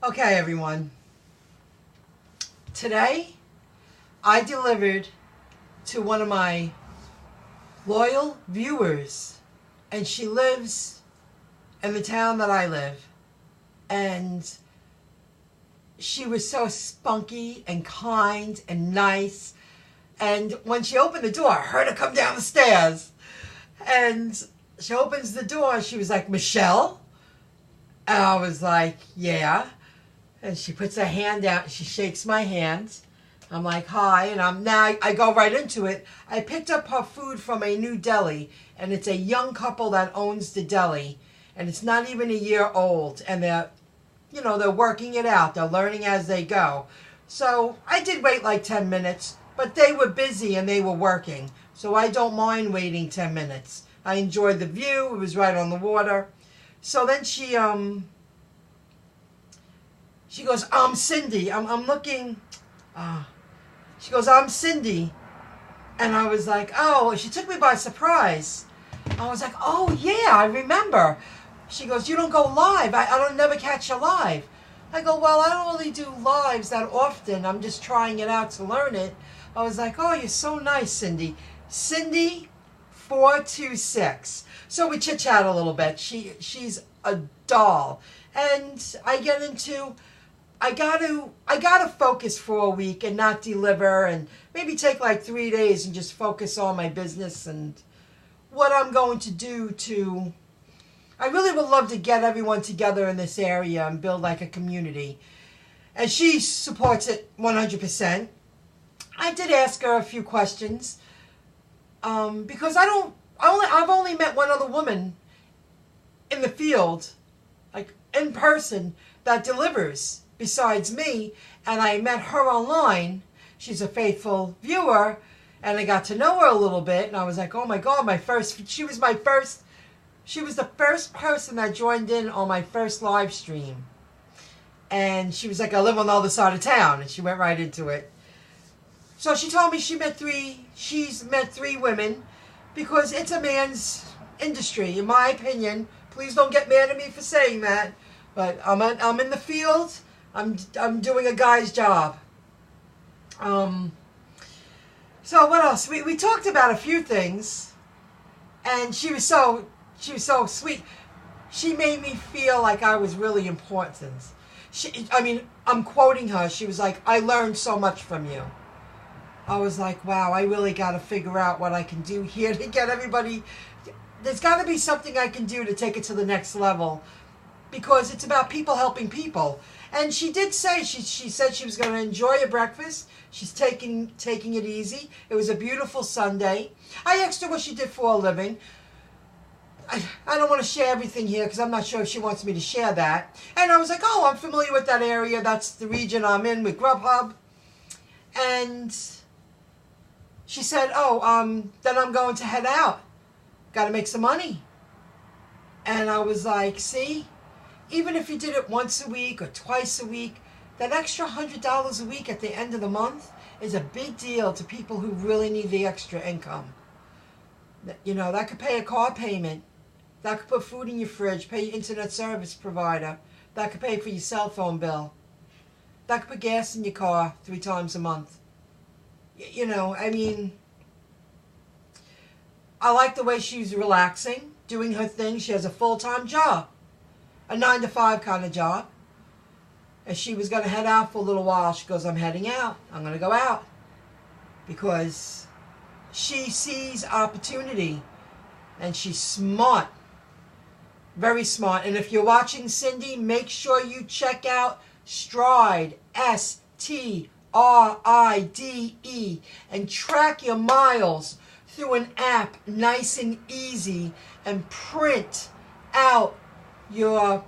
Okay, everyone. Today, I delivered to one of my loyal viewers, and she lives in the town that I live. And she was so spunky and kind and nice. And when she opened the door, I heard her come down the stairs. And she opens the door, she was like, "Michelle?" And I was like, "Yeah." And she puts her hand out, she shakes my hand. I'm like, "Hi," and I go right into it. I picked up her food from a new deli, and it's a young couple that owns the deli, and it's not even a year old, and they're working it out. They're learning as they go. So I did wait like 10 minutes, but they were busy and they were working, so I don't mind waiting 10 minutes. I enjoyed the view. It was right on the water. So then she goes, "I'm Cindy." I'm looking. She goes, "I'm Cindy." And I was like, "Oh," she took me by surprise. I was like, "Oh, yeah, I remember." She goes, "You don't go live. I don't never catch you live." I go, "Well, I don't really do lives that often. I'm just trying it out to learn it." I was like, "Oh, you're so nice, Cindy." Cindy 426. So we chit-chat a little bit. She's a doll. And I get into, I gotta focus for a week and not deliver, and maybe take like 3 days and just focus on my business and what I'm going to do to, I really would love to get everyone together in this area and build like a community. And she supports it 100%. I did ask her a few questions because I've only met one other woman in the field, like in person, that delivers besides me, and I met her online. She's a faithful viewer, and I got to know her a little bit, and I was like, "Oh my God, she was the first person that joined in on my first live stream." And she was like, "I live on the other side of town," and she went right into it. So she told me she's met three women, because it's a man's industry, in my opinion. Please don't get mad at me for saying that, but I'm in the field. I'm doing a guy's job. So what else? We talked about a few things, and she was so sweet. She made me feel like I was really important. I'm quoting her. She was like, "I learned so much from you." I was like, wow, I really got to figure out what I can do here to get everybody. There's got to be something I can do to take it to the next level, because it's about people helping people. And she did say, she said she was going to enjoy a breakfast. She's taking it easy. It was a beautiful Sunday. I asked her what she did for a living. I don't want to share everything here because I'm not sure if she wants me to share that. And I was like, "Oh, I'm familiar with that area. That's the region I'm in with Grubhub." And she said, "Oh, then I'm going to head out. Got to make some money." And I was like, "See, even if you did it once a week or twice a week, that extra $100 a week at the end of the month is a big deal to people who really need the extra income. That could pay a car payment. That could put food in your fridge, pay your internet service provider. That could pay for your cell phone bill. That could put gas in your car 3 times a month." I like the way she's relaxing, doing her thing. She has a full-time job, a 9-to-5 kind of job. And she was going to head out for a little while. She goes, "I'm heading out. I'm going to go out." Because she sees opportunity, and she's smart, very smart. And if you're watching, Cindy, make sure you check out Stride, STRIDE, and track your miles through an app, nice and easy, and print out your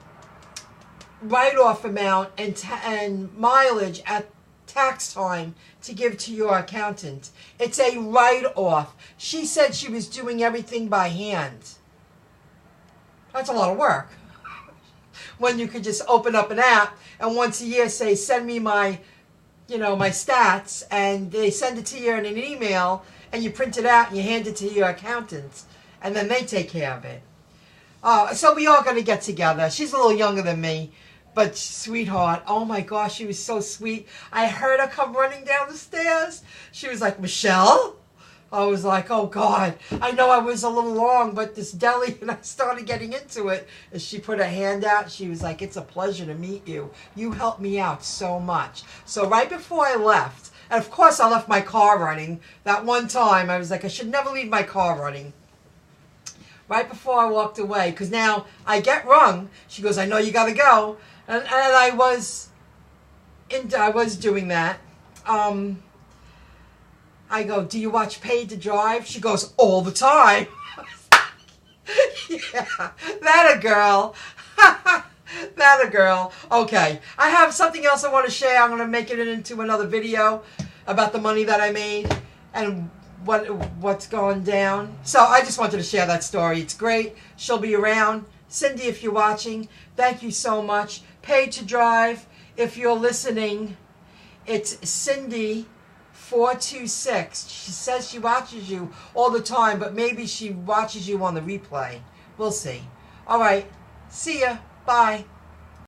write-off amount and mileage at tax time to give to your accountant. It's a write-off. She said she was doing everything by hand. That's a lot of work. When you could just open up an app and once a year say, "Send me my stats," and they send it to you in an email, and you print it out and you hand it to your accountant, and then they take care of it. So we all got to get together. She's a little younger than me, But sweetheart, oh my gosh, she was so sweet. I heard her come running down the stairs. She was like, Michelle? I was like, oh God. I know I was a little long, but this deli, and I started getting into it. And she put her hand out. She was like, it's a pleasure to meet you. You helped me out so much. So right before I left, and of course I left my car running. That one time, I was like, I should never leave my car running. Right before I walked away, because now I get rung. She goes, I know you got to go. And I was doing that. I go, do you watch Paid to Drive? She goes, all the time. Yeah, that a girl. That a girl. Okay, I have something else I want to share. I'm going to make it into another video about the money that I made and what's going down. So I just wanted to share that story. It's great. She'll be around. Cindy, if you're watching, thank you so much. Paid to Drive, if you're listening, it's Cindy426. She says she watches you all the time, but maybe she watches you on the replay. We'll see. All right. See ya. Bye.